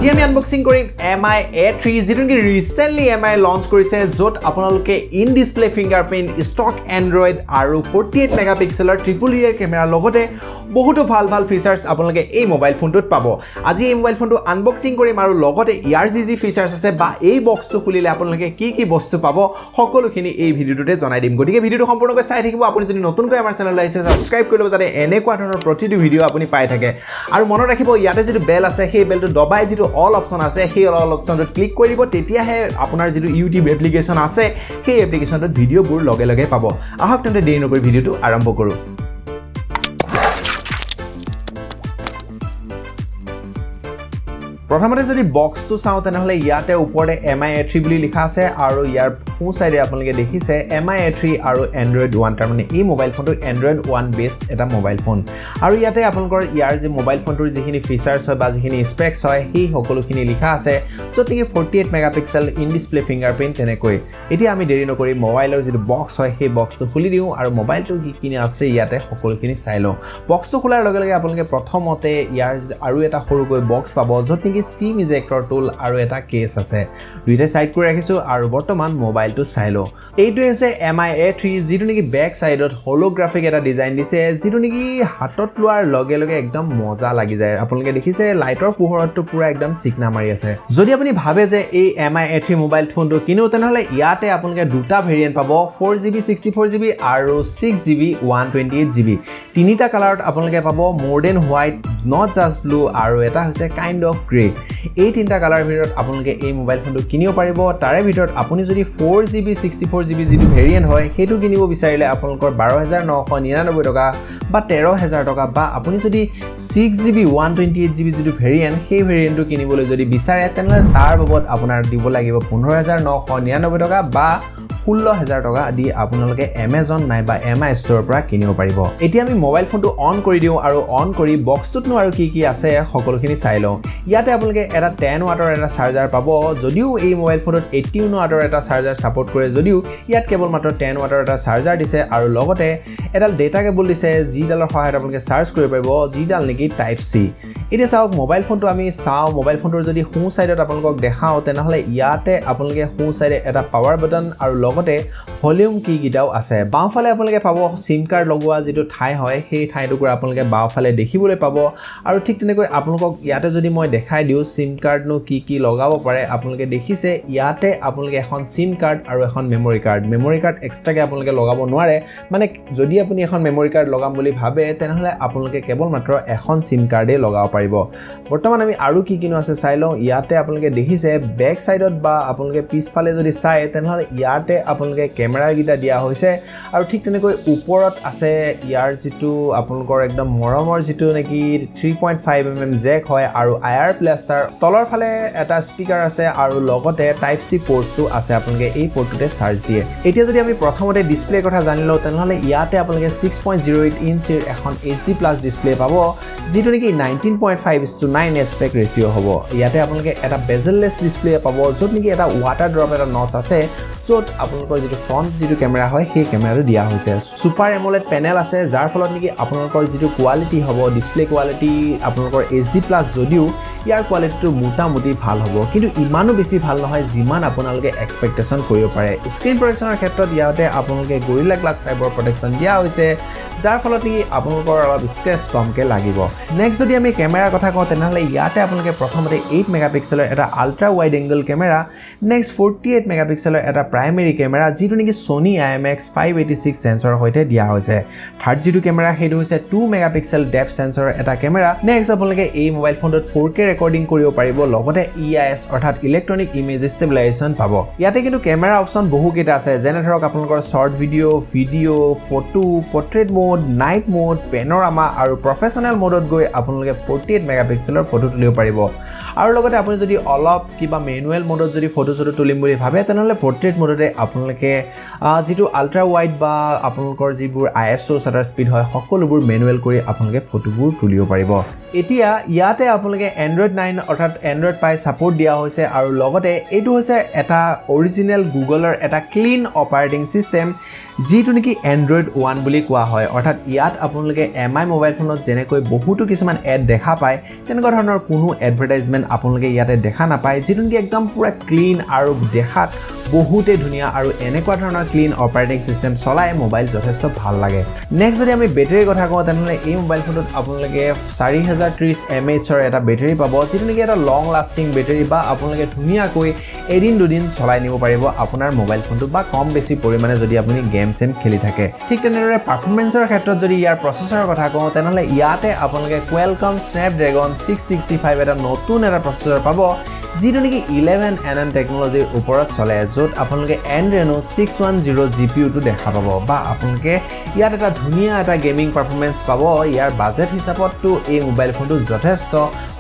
আজি আমি আনবক্সিং কৰিম MI A3 যেটো কি ৰিসেন্টলি MI লঞ্চ কৰিছে যত আপোনালোকে in display fingerprint stock Android আৰু 48 মেগাপিক্সেলৰ ট্ৰিপল ৰিয়াৰ কেমেৰা লগতে বহুতো ভাল ফিচাৰ্স আপোনালোকে এই মোবাইল ফোনটোত পাব আজি এই মোবাইল ফোনটো আনবক্সিং কৰিম আৰু লগতে ইয়াৰ যি ফিচাৰ্স আছে বা এই বক্সটো খুলিলে আপোনালোকে কি বস্তু পাব সকলোখিনি এই ভিডিওটোতে জনাই দিম গতিকে ভিডিওটো সম্পূৰ্ণকৈ চাই থাকিব আপুনি যদি নতুনকৈ আমাৰ চেনেললৈ আহিছে সাবস্ক্ৰাইব কৰি ল'ব যাতে এনেকুৱা ধৰণৰ প্ৰতিটো ভিডিও আপুনি পাই থাকে আৰু মনত ৰাখিব ইয়াতে যেটো বেল আছে সেই বেলটো দবাই যেটো অল অপচন আছে সেই অল অপচনটো ক্লিক কৰি দিব তেতিয়াহে আপোনাৰ যেটো ইউটিউব এপ্লিকেশন আছে সেই এপ্লিকেশনটোত ভিডিওবোৰ লগে পাব আহক তেন্তে দেৰি নকৰি ভিডিওটো আৰম্ভ কৰো প্ৰথমতে যদি বক্সটো চাও তেনেহলে ইয়াতে ওপৰতে MI A3 বুলি লিখা আছে আৰু ইয়াৰ ফু সাইডে আপোনালোকে দেখিছে MI A3 আৰু Android 1 তাৰ মানে এই মোবাইল ফোনটো Android 1 বেসড এটা মোবাইল ফোন আৰু ইয়াতে আপোনালোকৰ ইয়াৰ যে মোবাইল ফোনটোৰ যিখিনি ফিচাৰ্স হয় বা যিখিনি স্পেক্স হয় সেই সকলোখিনি লিখা আছে যত কি 48 মেগাপিক্সেল ইন ডিসপ্লে ফিংগাৰপ্ৰিন্ট তেনেকৈ এতিয়া আমি দেৰি নকৰি মোবাইলৰ যেটো বক্স হয় সেই বক্সটো খুলি দিও আৰু মোবাইলটো কি আছে ইয়াতে সকলোখিনি চাই লও বক্সটো খোলাৰ লগে আপোনালোকে প্ৰথমতে ইয়াৰ আৰু এটা সৰুকৈ বক্স পাব যত কি সিম ইজেক্টৰ টুল আৰু এটা কেস আছে দুইটা সাইড কৰি ৰাখিছো আৰু বৰ্তমান মোবাইলটো চাই লো এইটো হৈছে MI A3 যেটো নেকি ব্যাক সাইডত holographic এটা ডিজাইন দিছে যেটো নেকি হাতত লোৱাৰ লগে একদম মজা লাগি যায় আপোনালোকে দেখিছে লাইটৰ পোহৰতটো পুৰা একদম চিকনা মাৰি আছে যদি আপুনি ভাবে যে এই MI A3 মোবাইল ফোনটো কিনো তেনেহলে ইয়াতে আপোনালোকে দুটা ভেৰিয়েন্ট পাব 4GB 64GB আৰু 6GB 128GB তিনিটা কালাৰত আপোনালোকে পাব more than white not just blue আৰু এটা হৈছে kind of gray এই তিনটা কালাৰ ভিতৰত আপোনালোকে এই মোবাইল ফোনটো কিনিব পাৰিব তাৰে ভিতৰত আপুনি যদি 4GB 64GB যেটো ভেৰিয়েন্ট হয় হেতু কিনিব বিচাৰিলে আপোনালোকৰ 12999 টকা বা 13000 টকা বা আপুনি যদি 6GB 128GB যেটো ভেৰিয়েন্ট সেই ভেৰিয়েন্টটো কিনিবলৈ যদি বিচাৰে তেনলে তাৰ বাবদ আপোনাৰ দিব লাগিব 15999 টকা বা 16000 টকা দি আপোনালোকে Amazon নাই বা MI ষ্টৰৰ পৰা কিনিব পাৰিব এতিয়া আমি মোবাইল ফোনটো অন কৰি দিও আৰু অন কৰি বক্সটোত নো আৰু কি আছে সকলোখিনি চাই লও ইয়াতে আপোনালোকে এটা 10 ওয়াটৰ এটা চাৰ্জাৰ পাব যদিও এই মোবাইল ফোনত 18 ওয়াটৰ এটা চাৰ্জাৰ সাপোৰ্ট কৰে যদিও ইয়াত কেৱল মাত্ৰ 10 ওয়াটৰ এটা চাৰ্জাৰ দিছে আৰু লগতে এডাল ডেটা কেবল দিছে জিডালৰ সহায়ত আপোনালোকে চাৰ্জ কৰিব পাৰিব জিডাল নেকি টাইপ সি এতিয়া চাওক মোবাইল ফোনটো আমি চাও মোবাইল ফোনটোৰ যদি হু সাইডত আপোনালোকক দেখাও তেনেহলে ইয়াতে আপোনালোকে হু সাইডে এটা পাৱাৰ বাটন আৰু লগতে ভলিউম কি গিটাও আছে বাওফালে আপোনালোকে পাব সিম কাৰ্ড লগোৱা যেটো ঠাই হয় সেই ঠাইটুকুৰ আপোনালোকে বাওফালে দেখিবলৈ পাব আৰু ঠিক তেনেকৈ আপোনালোকক ইয়াতে যদি মই দেখাই দিও সিম কাৰ্ড নো কি লগাব পাৰে আপোনালোকে দেখিছে ইয়াতে আপোনালোকে এখন সিম কাৰ্ড আৰু এখন মেমৰি কাৰ্ড এক্সট্ৰাকে আপোনালোকে লগাব নোৱাৰে মানে যদি আপুনি এখন মেমৰি কাৰ্ড লগাম বুলি ভাবে তেনেহলে আপোনালোকে কেৱল মাত্ৰ এখন সিম কাৰ্ডে লগাব পাৰিব বৰ্তমান আমি আৰু কিনো আছে চাই লও ইয়াতে আপোনালোকে দেখিছে বেক সাইডত বা আপোনালোকে পিছফালে যদি চাই তেনেহলে ইয়াতে আপোনালোকে কেমেৰা গিটা দিয়া হৈছে আৰু ঠিক তেনেকৈ ওপৰত আছে ইয়াৰ যেটো আপোনালোকৰ একদম মৰমৰ যেটো নেকি 3.5mm জেক হয় আৰু আয়াৰ প্লাষ্টাৰ তলৰ ফালে এটা স্পিকাৰ আছে আৰু লগতে টাইপ সি পোৰ্টটো আছে আপোনালোকে এই পোৰ্টটোতে চাৰ্জ দিয়ে এতিয়া যদি আমি প্ৰথমতে ডিসপ্লে কথা জানি লও তেনেহলে ইয়াতে আপোনালোকে 6.08 ইঞ্চিৰ এখন HD+ ডিসপ্লে পাব যেটো নেকি 19.5:9 এস্পেক্ট ৰেশিও হ'ব ইয়াতে আপোনালোকে এটা বেজেললেছ ডিসপ্লে পাব যত নেকি এটা ওয়াটাৰ ড্ৰপ এটা নচ আছে যত আপোনালোকৰ যেটো ফ্ৰন্ট যেটো কেমেৰা হয় সেই কেমেৰাটো দিয়া হৈছে সুপাৰ এমোলেড পেনেল আছে যাৰ ফলত নেকি আপোনালোকৰ যেটো কোৱালিটি হ'ব ডিসপ্লে কোৱালিটি আপোনালোকৰ HD+ যদিও ইয়াৰ কোৱালিটিটো মোটামুটি ভাল হ'ব কিন্তু ইমানো বেছি ভাল নহয় যিমান আপোনালোকে এক্সপেক্টেশন কৰিব পাৰে স্ক্ৰিন প্ৰটেকচনৰ ক্ষেত্ৰত ইয়াতে আপোনালোকে গৰিলা গ্লাছ ফাইবৰ প্ৰটেকচন দিয়া হৈছে যাৰ ফলত নেকি আপোনালোকৰ অলপ স্ক্ৰেচ কমকে লাগিব নেক্সট যদি আমি কেমেৰাৰ কথা কওঁ তেনেহলে ইয়াতে আপোনালোকে প্ৰথমতে 8 মেগাপিক্সেলৰ এটা ultra wide angle camera next 48 মেগাপিক্সেলৰ এটা প্ৰাইমেৰী কেমেৰা যেটো নেকি Sony IMX 586 সেন্সৰৰ সৈতে দিয়া হৈছে থাৰ্ড যেটো কেমেৰা হেতু হৈছে 2 মেগাপিক্সেল ডেপথ সেন্সৰৰ এটা কেমেৰা নেক্সট আপোনালোকে এই মোবাইল ফোনটোত 4K ৰেকৰ্ডিং কৰিব পাৰিব লগতে EIS অৰ্থাৎ ইলেক্ট্ৰনিক ইমেজ ষ্টেবিলাইজেশ্যন পাব ইয়াতে কিন্তু কেমেৰা অপচন বহু কেইটা আছে যেনে ধৰক আপোনালোকৰ short video photo portrait mode night mode panorama আৰু প্ৰফেশনেল মোডত গৈ আপোনালোকে 48 মেগাপিক্সেলৰ ফটো তুলিব পাৰিব আৰু লগতে আপুনি যদি অলপ কিবা মেনুৱেল মোডত যদি ফটো তুলিম বুলি ভাবে তেনেহলে পোৰ্ট্ৰেট মোডতে আপোনালোকে যেটো আল্ট্ৰা ওয়াইড বা আপোনালোকৰ যিবোৰ ISO শাটাৰ স্পিড হয় সকলোবোৰ মেনুৱেল কৰি আপোনালোকে ফটোবোৰ তুলিব পাৰিব এতিয়া ইয়াতে আপোনালোকে Android 9 অৰ্থাৎ Android Pie সাপোৰ্ট দিয়া হৈছে আৰু লগতে এইটো হৈছে এটা অৰিজিনাল গুগলৰ এটা ক্লিন অপাৰেটিং সিস্টেম যেটো নেকি Android 1 বুলি কোৱা হয় অৰ্থাৎ ইয়াত আপোনালোকে MI মোবাইল ফোনত যেনেকৈ বহুতো কিছুমান এড দেখা দেখা পায় তেনেকুৱা ধৰণৰ কোনো এডভাৰটাইজমেন্ট আপোনালোকে ইয়াতে দেখা নাপায় যিটো কি একদম পুৰা ক্লিন আৰু দেখাত বহুতে ধুনীয়া আৰু এনেকুৱা ধৰণৰ ক্লিন অপাৰেটিং সিস্টেম চলাই মোবাইল যথেষ্ট ভাল লাগে নেক্সট যদি আমি বেটাৰীৰ কথা কওঁ তেনেহলে এই মোবাইল ফোনটোত আপোনালোকে 4030 mAh ৰ এটা বেটাৰী পাব যিটো কি এটা লং লাষ্টিং বেটাৰী বা আপোনালোকে ধুনীয়াকৈ এদিন দুদিন চলাই নিব পাৰিব আপোনাৰ মোবাইল ফোনটো বা কম বেছি পৰিমাণে যদি আপুনি গেম সেম খেলি থাকে ঠিক তেনেদৰে পাৰফৰমেন্সৰ ক্ষেত্ৰত যদি ইয়াৰ প্ৰচেছৰৰ কথা কওঁ তেনেহলে ইয়াতে আপোনালোকে Qualcomm Snapdragon 665 এটা নতুন এটা প্ৰচেছৰ পাব যিটো নেকি 11nm টেকনলজিৰ ওপৰত চলে য'ত আপোনালোকে Adreno 610 GPU টো দেখা পাব বা আপোনালোকে ইয়াত এটা ধুনীয়া এটা গেমিং পাৰফৰমেন্স পাব ইয়াৰ বাজেট হিচাপতটো এই মোবাইল ফোনটো যথেষ্ট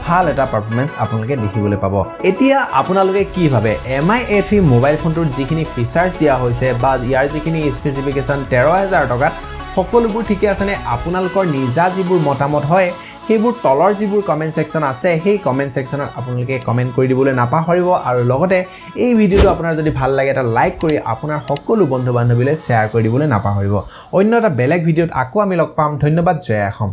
ভাল এটা পাৰফৰমেন্স আপোনালোকে দেখিবলৈ পাব এতিয়া আপোনালোকে কি ভাবে MI-A3 মোবাইল ফোনটোৰ যিখিনি ফিচাৰ্স দিয়া হৈছে বা ইয়াৰ যিখিনি স্পেসিফিকেশন 13000 টকাত সকলোবোৰ ঠিকে আছে নে আপোনালোকৰ নিজা যিবোৰ মতামত হয় সেইবোৰ তলৰ যিবোৰ কমেন্ট সেকশন আছে সেই কমেন্ট সেকশনত আপোনালোকে কমেন্ট কৰি দিবলৈ নাপাহৰিব আৰু লগতে এই ভিডিওটো আপোনাৰ যদি ভাল লাগে এটা লাইক কৰি আপোনাৰ সকলো বন্ধু বান্ধৱীলৈ শেয়াৰ কৰি দিবলৈ নাপাহৰিব অন্য এটা বেলেগ ভিডিওত আকৌ আমি লগ পাম ধন্যবাদ জয় অসম